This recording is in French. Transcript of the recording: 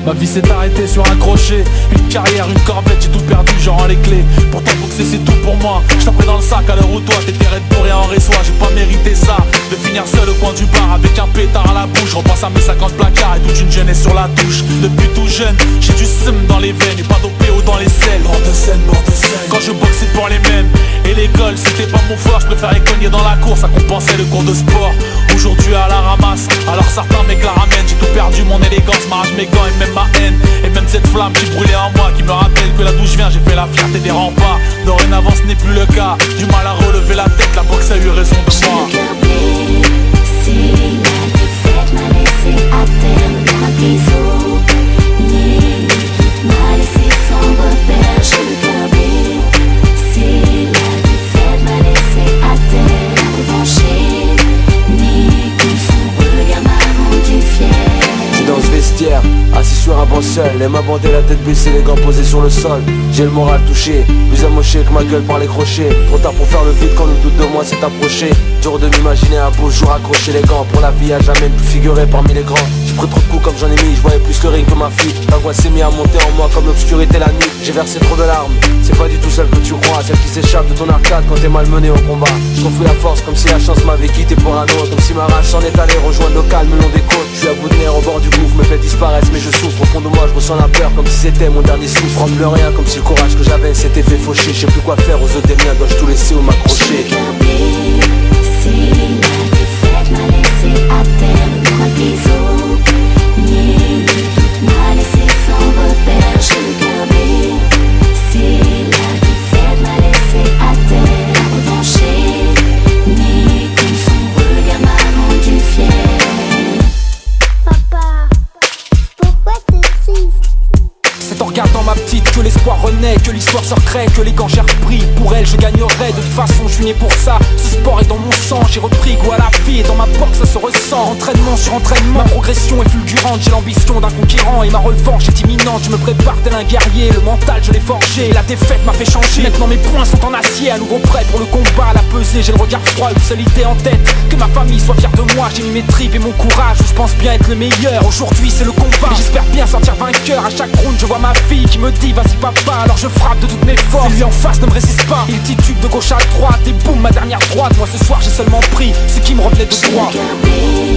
Ma vie s'est arrêtée sur un crochet. Une carrière, une corvette, j'ai tout perdu, je rends les clés. Pourtant boxer c'est tout pour moi. Je t'en prie dans le sac à l'heure où toi t'étais raide pour rien en réçois. J'ai pas mérité ça, de finir seul au coin du bar avec un pétard à la bouche. Repasse à mes 50 placards et toute une jeunesse sur la touche. Depuis tout jeune, j'ai du seum dans les veines et pas d'OPO dans les selles. Mort de scène, mort de scène. Quand je boxe c'est pour les mêmes. Et l'école c'était pas mon fort, je préférais cogner dans la course, ça compensait le cours de sport. Aujourd'hui à la ramasse, alors certains mecs la ramènent. J'ai tout perdu, mon élégance, ma rage, mes gants et même ma haine. Et même cette flamme qui brûlait en moi, qui me rappelle que là d'où je viens j'ai fait la fierté des remparts. Dorénavant ce n'est plus le cas, du mal à relever la tête, la boxe a eu raison de J'ai moi. le cœur blessé, la défaite m'a laissé à terre dans ma prisonnier. Le doute m'a laissé sans repère. J'ai le cœur blessé, la défaite m'a laissé à terre. La revanche est née, que son regard m'a rendu fier. J'suis dans ce vestiaire, assis sur un banc seul, les mains bandées, la tête baissée, les gants posés sur le sol. J'ai le moral touché, plus amoché que ma gueule par les crochets. Trop tard pour faire le vide quand le doute de moi s'est approché. Dur de m'imaginer un beau jour accrocher les gants. Pour la vie à jamais ne plus figurer parmi les grands. J'ai pris trop de coups comme j'en ai mis, je voyais plus le ring que ma fille. L'angoisse s'est mis à monter en moi comme l'obscurité la nuit. J'ai versé trop de larmes, c'est pas du tout celle que tu crois. Celle qui s'échappe de ton arcade quand t'es malmené au combat. Je confie la force comme si la chance m'avait quitté pour un autre. Comme si ma rage s'en est allée rejoindre le calme le long des côtes. Je suis à bout de nerfs au bord du gouffre, mes faits disparaissent mais je souffre. Au fond de moi je ressens la peur comme si c'était mon dernier souffle. Prendre le rien comme si le courage que j'avais s'était fait faucher. Je sais plus quoi faire aux yeux des miens, dois-je tout laisser ou m'accrocher? J'ai le cœur blessé, la défaite m'a laissé à terre dans ma prisonnier. Le doute m'a laissé sans repère. J'ai le cœur blessé, la défaite m'a laissé à terre. La revanche est née, comme son regard m'a rendu fier. Papa, pourquoi t'es triste? C'est en regardant ma petite que l'espoir renaît, que l'histoire se recrée, que les gants j'ai repris. Pour elle je gagnerai, de toute façon je suis né pour ça. Ce sport est dans mon sang, j'ai repris goût à la vie. Et dans ma boxe ça se ressent, entraînement sur entraînement. Ma progression est fulgurante, j'ai l'ambition d'un conquérant. Et ma revanche est imminente, je me prépare tel un guerrier. Le mental je l'ai forgé, la défaite m'a fait changer. Maintenant mes poings sont en acier, à nouveau prêt pour le combat. La pesée, j'ai le regard froid, une seule idée en tête, que ma famille soit fière de moi. J'ai mis mes tripes et mon courage, je pense bien être le meilleur. Aujourd'hui c'est le combat, et j'espère bien sortir vainqueur. À chaque round je vois ma fille qui me dit vas-y papa, alors je frappe de toutes mes forces. Et lui en face ne me résiste pas, il titube de gauche à droite. Et boum, ma dernière droite, moi ce soir j'ai seulement pris ce qui me revenait de droit. J'ai le cœur blessé,